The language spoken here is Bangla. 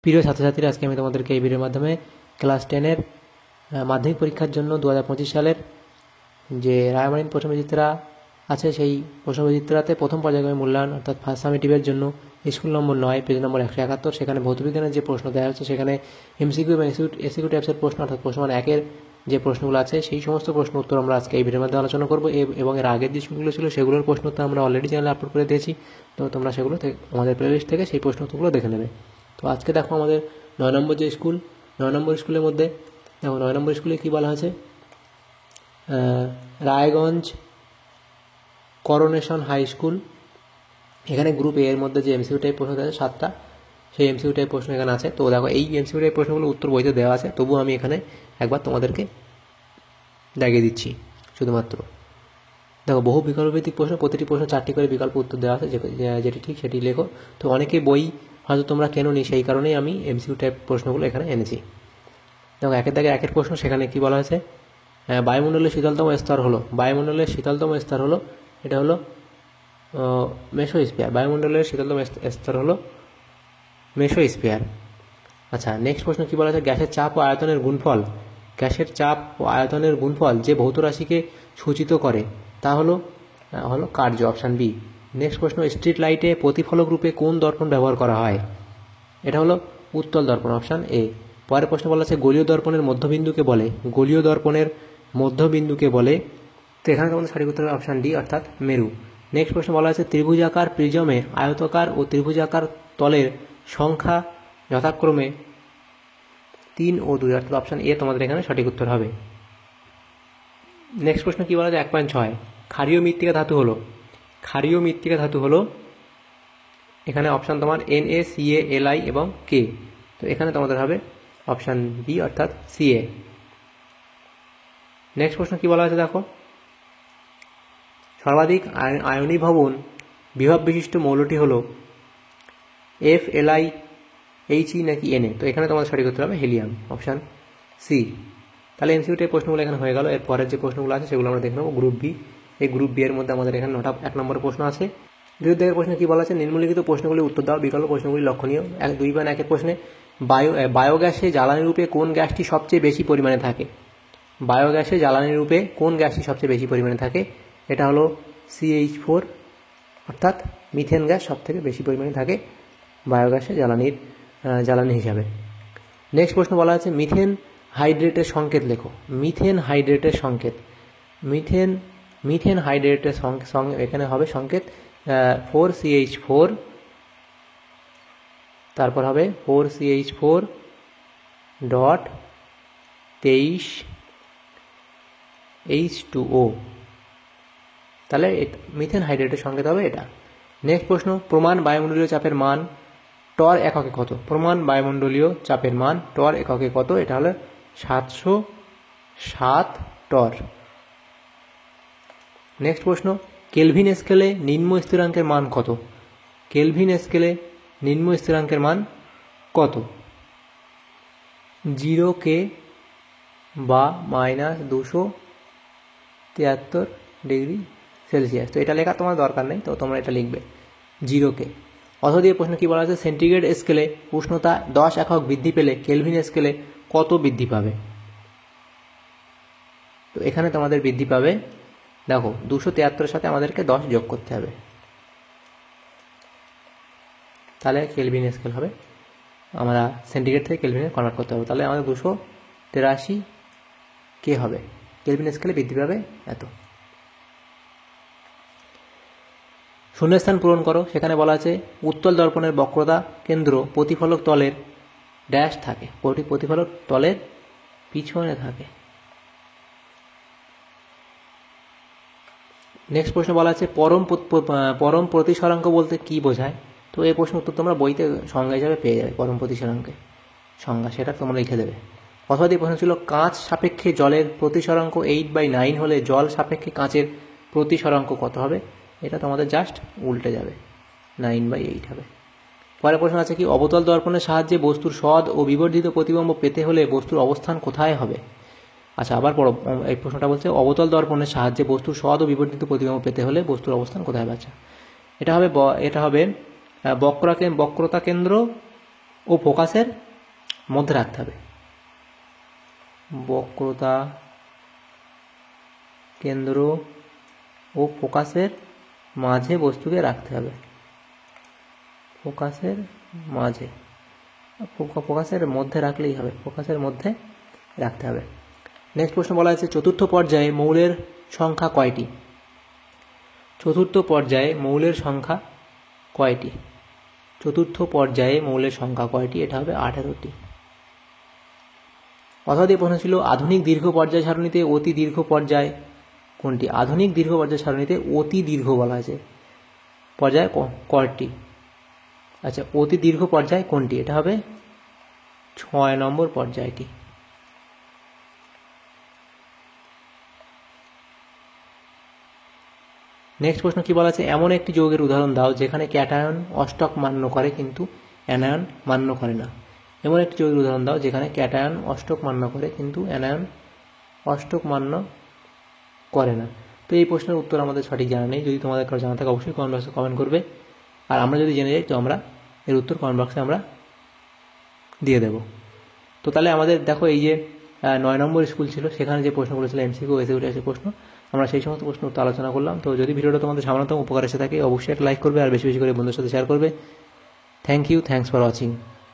প্রিয় ছাত্রছাত্রীরা, আজকে আমি তোমাদেরকে এই ভিডিওর মাধ্যমে ক্লাস 10-এর মাধ্যমিক পরীক্ষার জন্য 2025 সালের যে রায়মার্টিন প্রশ্নবিচিত্রা আছে সেই প্রশ্নবিচিত্রাতে প্রথম পর্যায়ক্রমে মূল্যায়ন অর্থাৎ ফার্স্ট সামেটিভের জন্য স্কুল নম্বর 9 পেজ নম্বর 171 সেখানে ভৌতবিজ্ঞানের যে প্রশ্ন দেওয়া হচ্ছে সেখানে এমসিকিউ এবং এসিকিউ টাইপসের প্রশ্ন অর্থাৎ প্রশ্ন 1-এর যে প্রশ্নগুলো আছে সেই সমস্ত প্রশ্ন উত্তর আমরা আজকে এই ভিডিওর মধ্যে আলোচনা করব এবং এর আগের যে স্কুলগুলো ছিল সেগুলোর প্রশ্ন উত্তর আমরা অলরেডি চ্যানেলে আপলোড করে দিয়েছি। তো তোমরা সেগুলো আমাদের প্লেলিস্ট থেকে সেই প্রশ্ন উত্তরগুলো দেখে নেবে। তো আজকে দেখো আমাদের 9 নম্বর যে স্কুল, 9 নম্বর স্কুলের মধ্যে দেখো 9 নম্বর স্কুলে কী বলা হয়েছে, রায়গঞ্জ করোনেশন হাই স্কুল। এখানে গ্রুপ এর মধ্যে যে এমসিকিউ টাইপ প্রশ্ন আছে 7টা, সেই এমসিকিউ টাইপ প্রশ্ন এখানে আছে। তো দেখো এই এমসিকিউ টাইপ প্রশ্নগুলো উত্তর বইতে দেওয়া আছে, তবুও আমি এখানে একবার তোমাদেরকে দেখিয়ে দিচ্ছি শুধুমাত্র। দেখো বহু বিকল্পভিত্তিক প্রশ্ন, প্রতিটি প্রশ্ন 4টি করে বিকল্প উত্তর দেওয়া আছে, যেটি ঠিক সেটি লেখো। তো অনেকে বই হয়তো তোমরা কেনোনি, সেই কারণেই আমি এমসিকিউ টাইপ প্রশ্নগুলো এখানে এনেছি। দেখো একের দাগে একের প্রশ্ন, সেখানে কি বলা হয়েছে, বায়ুমণ্ডলের শীতলতম স্তর হলো, বায়ুমণ্ডলের শীতলতম স্তর হলো, এটা হলো মেসোস্ফিয়ার। বায়ুমণ্ডলের শীতলতম স্তর হলো মেসোস্ফিয়ার। আচ্ছা, নেক্সট প্রশ্ন কি বলা হয়েছে, গ্যাসের চাপ ও আয়তনের গুণফল, গ্যাসের চাপ ও আয়তনের গুণফল যে ভৌত রাশিকে সূচিত করে তা হলো কার্য, অপশান বি। নেক্সট প্রশ্ন, স্ট্রিট লাইটে প্রতিফলক রূপে কোন দর্পণ ব্যবহার করা হয়, এটা হলো উত্তল দর্পণ, অপশান এ। পরের প্রশ্ন বলা আছে গোলীয় দর্পণের মধ্যবিন্দুকে বলে, গোলীয় দর্পণের মধ্যবিন্দুকে বলে, তো এখানে তোমাদের সঠিক উত্তর হবে অপশান ডি অর্থাৎ মেরু। নেক্সট প্রশ্ন বলা আছে ত্রিভুজাকার প্রিজমে আয়তাকার ও ত্রিভুজাকার তলের সংখ্যা যথাক্রমে 3 ও 2, অর্থাৎ অপশান এ তোমাদের এখানে সঠিক উত্তর হবে। নেক্সট প্রশ্ন কি বলা যায় 1.6, ক্ষারীয় মৃত্তিকা ধাতু হলো, ক্ষারীয় মৃত্তিকা ধাতু হলো, এখানে অপশান তোমার NaCl এবং K। তো এখানে তোমাদের হবে অপশান বি অর্থাৎ Ca। নেক্সট প্রশ্ন কি বলা হয়েছে দেখো, সর্বাধিক আয়নীভবন বিভব বিশিষ্ট মৌলটি হলো Fi, He নাকি Na। তো এখানে তোমাদের সঠিক উত্তর হবে হিলিয়াম, অপশান সি। তাহলে এমসিকিউ টাইপ প্রশ্নগুলো এখানে হয়ে গেল। এর পরের যে প্রশ্নগুলো আছে সেগুলো আমরা দেখে নেব গ্রুপ বি। এই গ্রুপ বি এর মধ্যে আমাদের এখানে 9টা 1 নম্বর প্রশ্ন আছে। দ্বিতীয় দিকের প্রশ্নে কী বলা আছে, নিম্নলিখিত প্রশ্নগুলি উত্তর দাও, বিকল্প প্রশ্নগুলি লক্ষণীয়। 2.1 প্রশ্নে বায়োগ্যাসে জ্বালানি রূপে কোন গ্যাসটি সবচেয়ে বেশি পরিমাণে থাকে, বায়োগ্যাসে জ্বালানি রূপে কোন গ্যাসটি সবচেয়ে বেশি পরিমাণে থাকে, এটা হলো CH4 অর্থাৎ মিথেন গ্যাস সবথেকে বেশি পরিমাণে থাকে বায়োগ্যাসে জ্বালানি হিসাবে। নেক্সট প্রশ্ন বলা আছে মিথেন হাইড্রেটের সংকেত লেখো, মিথেন হাইড্রেটের সংকেত, মিথেন হাইড্রেটের এখানে হবে সংকেত 4CH4, তারপর হবে 4CH4 ডট 23 H2O, তাহলে মিথেন হাইড্রেটের সংকেত হবে এটা। নেক্সট প্রশ্ন, প্রমাণ বায়ুমণ্ডলীয় চাপের মান টর এককে কত, প্রমাণ বায়ুমণ্ডলীয় চাপের মান টর এককে কত, এটা হলো 707 টর। নেক্সট প্রশ্ন, কেলভিন স্কেলে নিম্ন স্থিরাঙ্কের মান কত, কেলভিন স্কেলে নিম্ন স্থিরাঙ্কের মান কত, 0K বা -273 ডিগ্রি সেলসিয়াস। তো এটা লেখা তোমার দরকার নেই, তো তোমরা এটা লিখবে 0K। অথবা দিয়ে প্রশ্ন কী বলা আছে, সেন্টিগ্রেড স্কেলে উষ্ণতা 10 একক বৃদ্ধি পেলে কেলভিন স্কেলে কত বৃদ্ধি পাবে। তো এখানে তোমাদের বৃদ্ধি পাবে, দেখো 273 সাথে আমাদেরকে 10 যোগ করতে হবে, তাহলে কেলভিন স্কেল হবে, আমরা সেন্টিগ্রেড থেকে কেলভিনে কনভার্ট করতে হবে, তাহলে আমাদের 283 কে হবে, কেলভিন স্কেলে বৃদ্ধি পাবে এত। শূন্যস্থান পূরণ করো, সেখানে বলা আছে উত্তল দর্পণের বক্রতা কেন্দ্র প্রতিফলক তলের ড্যাশ থাকে, প্রতিফলক তলের পিছনে থাকে। নেক্সট প্রশ্ন বলা আছে পরম প্রতিসরাঙ্ক বলতে কি বোঝায়। তো এই প্রশ্ন উত্তর তোমরা বইতে সংজ্ঞা হিসাবে পেয়ে যাবে, পরম প্রতিসরাঙ্কের সংজ্ঞা সেটা তোমরা লিখে দেবে। অথবা এই প্রশ্ন ছিল কাঁচ সাপেক্ষে জলের প্রতিসরাঙ্ক 8/9 হলে জল সাপেক্ষে কাঁচের প্রতিসরাঙ্ক কত হবে, এটা তোমাদের জাস্ট উল্টে যাবে, 9/8 হবে। পরের প্রশ্ন আছে কি, অবতল দর্পণের সাহায্যে বস্তুর সদ ও বিবর্ধিত প্রতিবিম্ব পেতে হলে বস্তুর অবস্থান কোথায় হবে। আচ্ছা, আবার পড়ো, এই প্রশ্নটা বলছে অবতল দর্পণের সাহায্যে বস্তুর সদ ও বিবর্ধিত প্রতিবিম্ব পেতে হলে বস্তুর অবস্থান কোথায়। আচ্ছা, এটা হবে বক্রতা কেন্দ্র ও ফোকাসের মধ্যে রাখতে হবে। বক্রতা কেন্দ্র ও ফোকাসের মাঝে বস্তুকে রাখতে হবে। ফোকাসের মাঝে, ফোকাসের মধ্যে রাখলেই হবে, ফোকাসের মধ্যে রাখতে হবে। নেক্সট প্রশ্ন বলা আছে চতুর্থ পর্যায়ে মৌলের সংখ্যা কয়টি? চতুর্থ পর্যায়ে মৌলের সংখ্যা কয়টি? চতুর্থ পর্যায়ে মৌলের সংখ্যা কয়টি? এটা হবে 18টি। অর্থাৎ এই প্রশ্ন ছিল আধুনিক দীর্ঘ পর্যায় সারণীতে অতি দীর্ঘ পর্যায় কোনটি? আধুনিক দীর্ঘ পর্যায় সারণীতে অতি দীর্ঘ বলা আছে পর্যায় কয়টি? আচ্ছা, অতি দীর্ঘ পর্যায় কোনটি? এটা হবে 6 নম্বর পর্যায়টি। নেক্সট প্রশ্ন কি বলা আছে এমন একটি যৌগের উদাহরণ দাও যেখানে ক্যাটায়ন অষ্টক মান্য করে কিন্তু অ্যানায়ন মান্য করে না। এমন একটি যৌগের উদাহরণ দাও যেখানে ক্যাটায়ন অষ্টক মান্য করে কিন্তু অ্যানায়ন অষ্টক মান্য করে না। তো এই প্রশ্নের উত্তর আমাদের সঠিক জানা নেই। যদি তোমাদের কারো জানা থাকে অবশ্যই কমেন্ট বক্সে কমেন্ট করবে, আর আমরা যদি জেনে যাই তো আমরা এর উত্তর কমেন্ট বক্সে আমরা দিয়ে দেব। তো তাহলে আমাদের দেখো এই যে 9 নম্বর স্কুল ছিল, সেখানে যে প্রশ্নগুলো ছিল এমসিকিউ এসে উঠে আসে প্রশ্ন, আমরা সেই সমস্ত প্রশ্ন উত্তর আলোচনা করলাম। তো যদি ভিডিওটা তোমাদের সামান্যতম উপকার এসে থাকে অবশ্যই একটা লাইক করবে, আর বেশি বেশি করে বন্ধুদের সাথে শেয়ার করবে। Thank you, thanks for watching.